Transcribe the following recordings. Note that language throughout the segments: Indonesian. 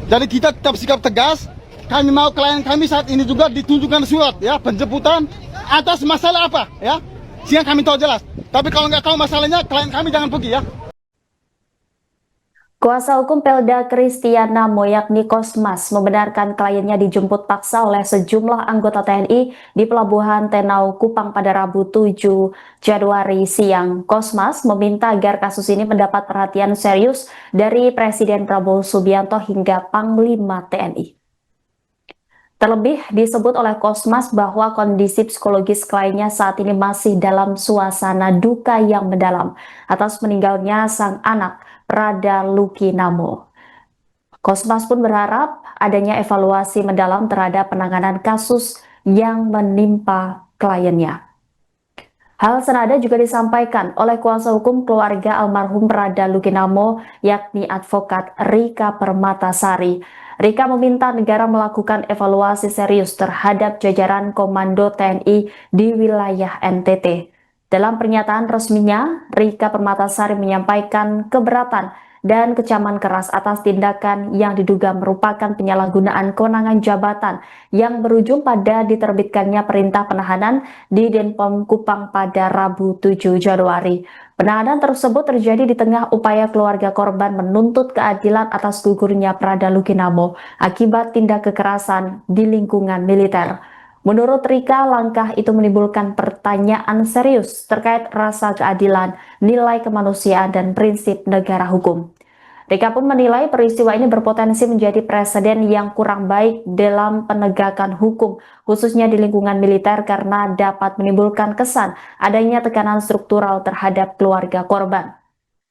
Jadi kita tetap sikap tegas. Kami mau klien kami saat ini juga ditunjukkan surat ya penjemputan atas masalah apa ya. Siang kami tahu jelas. Tapi kalau nggak tahu masalahnya, klien kami jangan pergi ya. Kuasa hukum Pelda Kristiana yakni Kosmas membenarkan kliennya dijemput paksa oleh sejumlah anggota TNI di Pelabuhan Tenau Kupang pada Rabu 7 Januari siang. Kosmas meminta agar kasus ini mendapat perhatian serius dari Presiden Prabowo Subianto hingga Panglima TNI. Terlebih disebut oleh Kosmas bahwa kondisi psikologis kliennya saat ini masih dalam suasana duka yang mendalam atas meninggalnya sang anak Prada Luki Namo. Kosmas pun berharap adanya evaluasi mendalam terhadap penanganan kasus yang menimpa kliennya. Hal senada juga disampaikan oleh kuasa hukum keluarga almarhum Prada Luki Namo, yakni advokat Rika Permatasari. Rika meminta negara melakukan evaluasi serius terhadap jajaran Komando TNI di wilayah NTT. Dalam pernyataan resminya, Rika Permatasari menyampaikan keberatan dan kecaman keras atas tindakan yang diduga merupakan penyalahgunaan kewenangan jabatan yang berujung pada diterbitkannya perintah penahanan di Denpom Kupang pada Rabu 7 Januari. Penahanan tersebut terjadi di tengah upaya keluarga korban menuntut keadilan atas gugurnya Prada Luki Namo akibat tindak kekerasan di lingkungan militer. Menurut Rika, langkah itu menimbulkan pertanyaan serius terkait rasa keadilan, nilai kemanusiaan, dan prinsip negara hukum. Rika pun menilai peristiwa ini berpotensi menjadi presiden yang kurang baik dalam penegakan hukum, khususnya di lingkungan militer karena dapat menimbulkan kesan adanya tekanan struktural terhadap keluarga korban.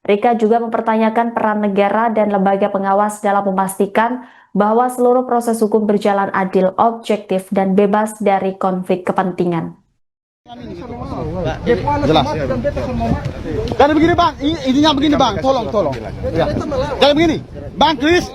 Rika juga mempertanyakan peran negara dan lembaga pengawas dalam memastikan bahwa seluruh proses hukum berjalan adil, objektif, dan bebas dari konflik kepentingan. Jelas. Jadi begini bang, intinya begini bang, tolong. Ya. Jadi begini, bang Kris,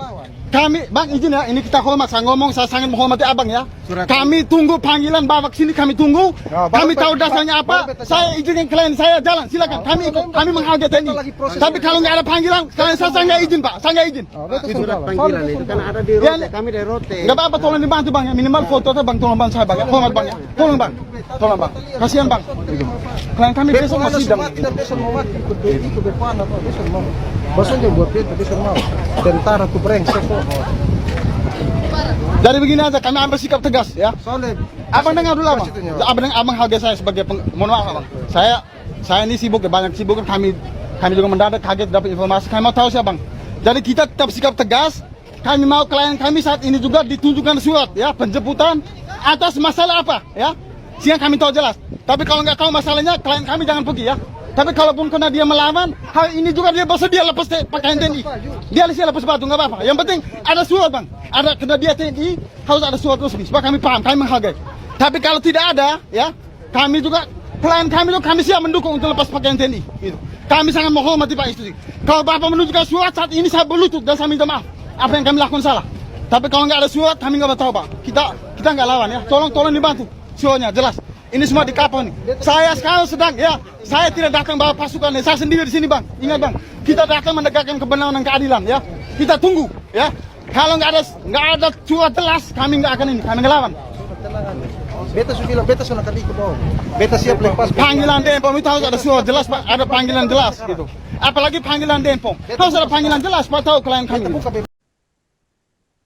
kami bang izin ya, ini kita hormat, saya ngomong, saya sangat menghormati abang ya. Kami tunggu panggilan bapak sini, kami tunggu. Kami tahu dasarnya apa. Saya izinkan klien saya jalan, silakan. Kami ikut, kami menghargai TNI. Tapi kalau nggak ada panggilan, klien saya nggak izin pak, saya nggak izin. Surat panggilan itu kan ada di rote, kami dari rote. Nggak apa-apa, tolong dibantu bang ya, minimal foto bang, tolong bang saya bang ya, hormat bang ya, tolong bang, kasihan bang. Klien kami besok masih sidang. Maksudnya buat itu bisa mau tentara tuh brengsek kok. Dari begini aja, kami ambil sikap tegas ya. Soalnya Abang dengar dulu abang hargai saya sebagai mohon maaf abang. Saya ini sibuk ya, banyak sibuk kan, kami juga mendadak kaget dapat informasi. Kami mau tahu sih abang. Jadi kita tetap sikap tegas. Kami mau klien kami saat ini juga ditunjukkan surat ya penjemputan atas masalah apa ya. Siang kami tahu jelas. Tapi kalau nggak tahu masalahnya, klien kami jangan pergi ya. Tapi kalaupun kena dia melawan, hal ini juga dia bersedia lepas pakaian TNI. Dia harus lepas batu, nggak apa-apa. Yang penting ada surat bang. Ada kena dia TNI, harus ada surat resmi. Supaya kami paham, kami menghargai. Tapi kalau tidak ada, ya kami juga, klien kami juga kami siap mendukung untuk lepas pakaian TNI. Gitu. Kami sangat menghormati Pak Institusi. Kalau Bapak menunjukkan surat saat ini saya berlutut dan saya minta maaf. Apa yang kami lakukan salah. Tapi kalau nggak ada surat, kami nggak tahu Pak. Kita nggak lawan ya. Tolong dibantu. Suratnya jelas. Ini semua di kapal nih. Saya sekarang sedang ya, saya tidak datang bawa pasukan, saya sendiri di sini bang. Ingat bang, kita datang menegakkan kebenaran dan keadilan ya. Kita tunggu ya. Kalau nggak ada surat jelas, kami nggak akan ini, kami ngelawan. beta sudah bilang, beta sudah tadi ke bawah. Beta siap lepas. Panggilan Denpom itu harus ada surat jelas pak, ada panggilan jelas gitu. Apalagi panggilan Denpom, harus ada panggilan jelas pak, tahu klien kami.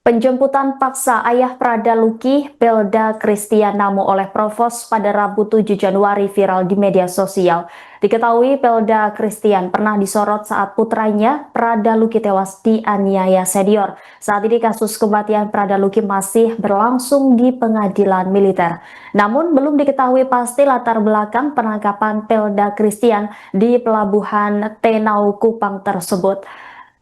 Penjemputan paksa ayah Prada Luki, Pelda Kristiana oleh Provos pada Rabu 7 Januari viral di media sosial. Diketahui Pelda Kristian pernah disorot saat putranya Prada Luki tewas dianiaya senior. Saat ini kasus kematian Prada Luki masih berlangsung di pengadilan militer. Namun belum diketahui pasti latar belakang penangkapan Pelda Kristian di Pelabuhan Tenau Kupang tersebut.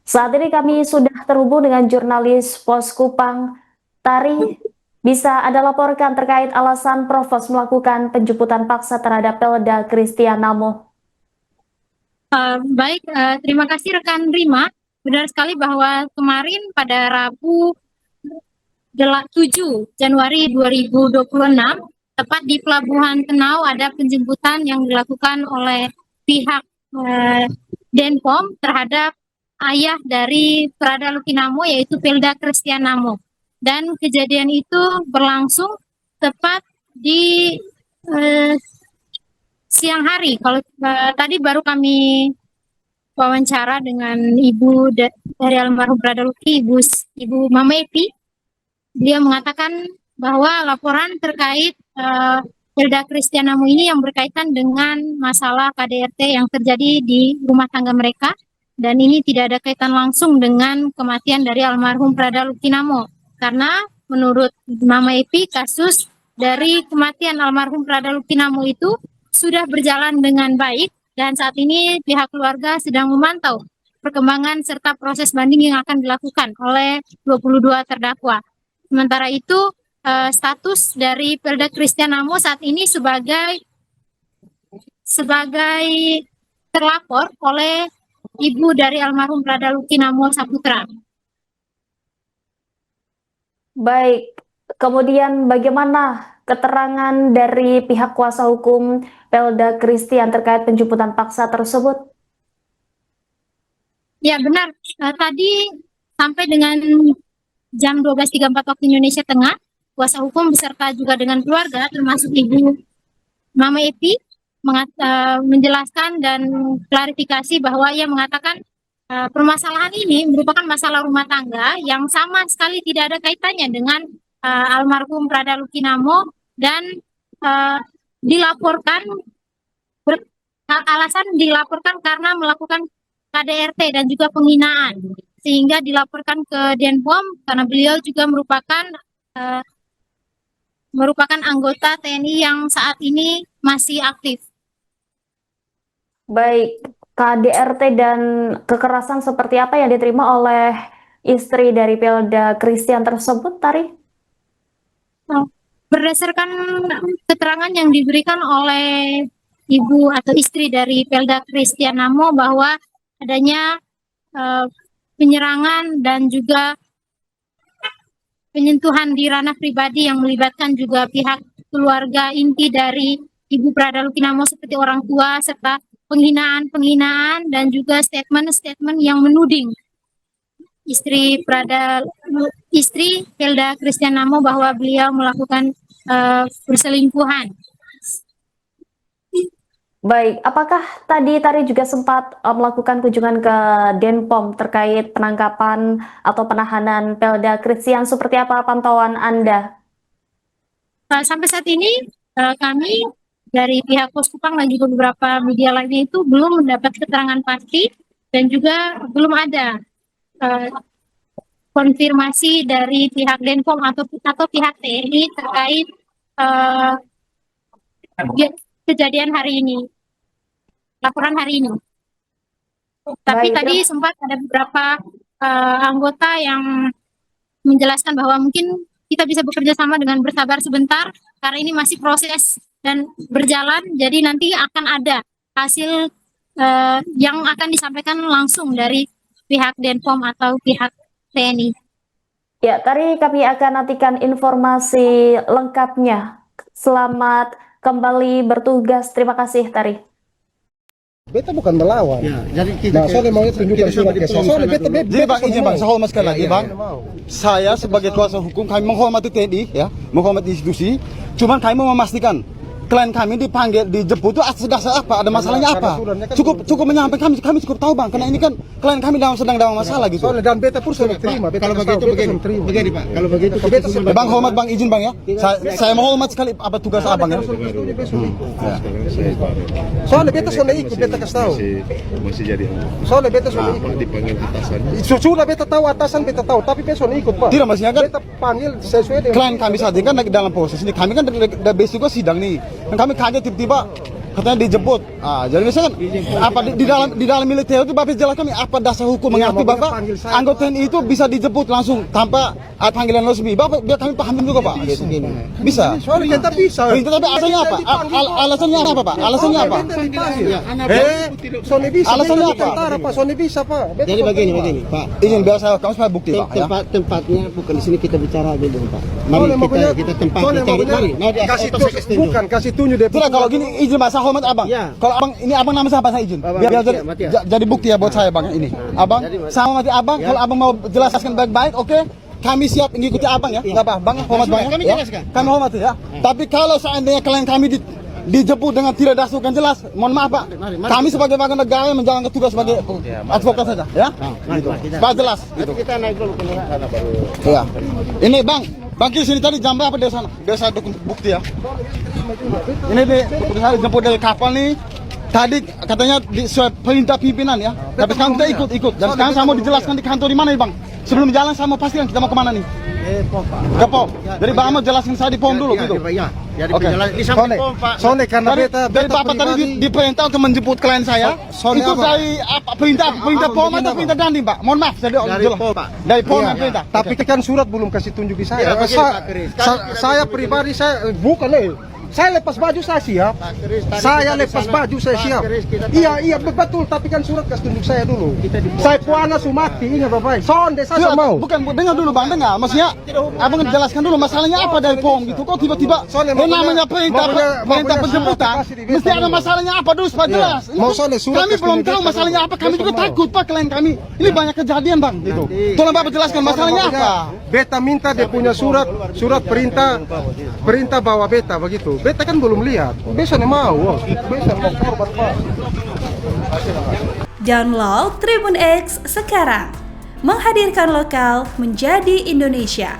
Saat ini kami sudah terhubung dengan jurnalis Pos Kupang, Tari. Bisa Anda laporkan terkait alasan Provos melakukan penjemputan paksa terhadap Pelda Kristiana Mo? Baik, terima kasih rekan Rima. Benar sekali bahwa kemarin pada Rabu 7 Januari 2026, tepat di Pelabuhan Tenau ada penjemputan yang dilakukan oleh pihak Denpom terhadap ayah dari Prada Lukinamo, yaitu Pelda Christian Namo. Dan kejadian itu berlangsung tepat di siang hari. Kalau tadi baru kami wawancara dengan ibu dari almarhum Prada Luki, ibu Mama Epi. Dia mengatakan bahwa laporan terkait Pelda Christian Namo ini yang berkaitan dengan masalah KDRT yang terjadi di rumah tangga mereka, dan ini tidak ada kaitan langsung dengan kematian dari almarhum Prada Lukinamo, karena menurut Mama Epi, kasus dari kematian almarhum Prada Lukinamo itu sudah berjalan dengan baik, dan saat ini pihak keluarga sedang memantau perkembangan serta proses banding yang akan dilakukan oleh 22 terdakwa. Sementara itu, status dari Pelda Christian Namo saat ini sebagai terlapor oleh ibu dari almarhum Prada Lukinamo Saputra. Baik, kemudian bagaimana keterangan dari pihak kuasa hukum Pelda Christian terkait penjemputan paksa tersebut? Ya benar, tadi sampai dengan jam 12.34 waktu Indonesia Tengah, kuasa hukum beserta juga dengan keluarga, termasuk ibu Mama Epi, menjelaskan dan klarifikasi bahwa ia mengatakan permasalahan ini merupakan masalah rumah tangga yang sama sekali tidak ada kaitannya dengan almarhum Prada Lukinamo, dan alasan dilaporkan karena melakukan KDRT dan juga penghinaan, sehingga dilaporkan ke Denpom karena beliau juga merupakan anggota TNI yang saat ini masih aktif. Baik, KDRT dan kekerasan seperti apa yang diterima oleh istri dari Pelda Christian tersebut, Tari? Berdasarkan keterangan yang diberikan oleh ibu atau istri dari Pelda Christian Namo, bahwa adanya penyerangan dan juga penyentuhan di ranah pribadi yang melibatkan juga pihak keluarga inti dari Ibu Prada Lukinamo seperti orang tua, serta penghinaan dan juga statement-statement yang menuding istri Pelda Christian Namo bahwa beliau melakukan perselingkuhan. Baik, apakah tadi Tari juga sempat melakukan kunjungan ke Denpom terkait penangkapan atau penahanan Pelda Christian? Seperti apa pantauan Anda? Sampai saat ini kami dari pihak Pos Kupang dan juga beberapa media lainnya itu belum mendapat keterangan pasti, dan juga belum ada konfirmasi dari pihak Denpom atau pihak TNI terkait kejadian hari ini, laporan hari ini. Tapi tadi sempat ada beberapa anggota yang menjelaskan bahwa mungkin kita bisa bekerja sama dengan bersabar sebentar, karena ini masih proses dan berjalan, jadi nanti akan ada hasil yang akan disampaikan langsung dari pihak Denpom atau pihak TNI. Ya, Tari, kami akan nantikan informasi lengkapnya. Selamat kembali bertugas. Terima kasih, Tari. Beta bukan melawan. Ya, jadi kita soalnya mau tunjukkan surat ke saya. Soalnya beta jadi Bang, izin Bang, saya hormat sekali lagi Bang. Saya sebagai kuasa hukum, kami menghormati TNI, ya, menghormati institusi. Cuman kami mau memastikan klien kami dipanggil, dijemput itu atas dasar apa? Ada masalahnya apa? Cukup menyampaikan, kami cukup tahu Bang, karena ini kan klien kami sedang dalam masalah gitu. Soalnya dan beta pun sudah terima. Kalau begitu begini Pak. Kalau begitu Bang, hormat Bang, izin Bang ya. Saya menghormat sekali apa tugas Abang ya. Soalnya beta sudah ikut, beta kasih tahu. Masih jadi Soalnya beta sudah ikut. dipanggil atasannya. Sudah beta tahu atasan, beta tahu, tapi beta sudah ikut Pak. Tidak, maksudnya kan beta panggil sesuai dengan klien kami saat ini kan lagi dalam proses ini. Kami kan udah besok sidang nih. Dan kami kaget tiba-tiba katanya dijemput. Jadi misalkan apa di dalam militer itu Bapak jelas kami apa dasar hukum mengerti Bapak anggota TNI itu bisa dijemput langsung tanpa Ada panggilan resmi, Bapak biar kami paham juga Pak. Bisa. Soalnya kita bisa. Tapi alasannya apa? Alasannya apa Pak? Alasannya apa? Sony bisa. Alasannya beta apa? tentara, Pak. Sony bisa, Pak. Beta Jadi Sony begini, bisa. Pak. Izin biar saya kamu supaya bukti Pak ya. Tempatnya bukan di sini kita bicara dulu, Pak. Mari Soalnya makanya- kita tempat soalnya cari. makanya Mari kasih apa tunjuk, saya setuju. bukan kasih tunjuk deh. Tidak kalau gini izin Pak, saya hormat Abang. Ya. Kalau Abang ini Abang nama siapa saya izin. Abang Biar jadi, Matia. jadi bukti ya buat saya Bang ini. Abang sama mati Abang, kalau Abang mau jelaskan baik-baik, oke. Kami siap mengikuti Abang ya. Enggak apa, Bang, hormat Bang. Kami Ya. jelaskan. Kami hormati ya. Tapi kalau seandainya klien kami dijemput dengan tidak dasar jelas, mohon maaf Pak. Kami sebagai warga negara yang menjalankan tugas sebagai advokat saja, ya. Mari, Pak. Supaya jelas gitu. Kita naik dulu kendaraan. Iya. Ini Bang Kiri sini tadi jam berapa dari sana? Biar saya bukti ya. Ini saya jemput dari kapal nih. Tadi katanya sesuai perintah pimpinan ya. Tapi sekarang kita ikut. Dan sekarang saya mau dijelaskan di kantor di mana nih Bang? Sebelum jalan saya mau pastikan kita mau kemana nih. Ke POM. Jadi Bang mau jelaskan saya di POM dulu gitu. Ya. Jadi Oke. penjelasan di samping POM, Pak. Soalnya karena Dari Bapak tadi diperintah untuk menjemput klien saya. Soalnya Itu apa? dari apa? Perintah POM atau perintah Dandim Pak? Mohon maaf saya Dari jelas. POM, Pak. Dari POM Iya. yang perintah. Tapi kan surat belum kasih tunjuk di saya. Ya, begini, Pak Kris. Saya pribadi saya bukan saya lepas baju saya siap. Pak Kris, tadi Saya kita di lepas sana. baju saya Pak siap. Kris, kita Iya betul. Tapi kan surat kasih tunjuk saya dulu. Kita di- Saya puana sumati ingat Bapak. Sonde saya Tidak, mau. bukan dengar dulu Bang, dengar. Maksudnya Abang jelaskan dulu masalahnya apa dari POM gitu. Kok tiba-tiba Soalnya yang makanya- namanya perintah makanya penjemputan surat dikasih di mesti ada dulu. masalahnya apa dulu supaya Iya. jelas. Ini Mau kan soalnya surat kami kasih belum di tahu desa masalahnya dulu. apa. Kami Besok juga mau. takut Pak klien kami. Ini banyak kejadian Bang gitu. Tolong Bapak jelaskan masalahnya apa. Beta minta dia punya surat perintah bawa beta begitu. Beta kan belum lihat. Besok mau. Besok mau korban Pak. Download Tribun X sekarang. Menghadirkan lokal menjadi Indonesia.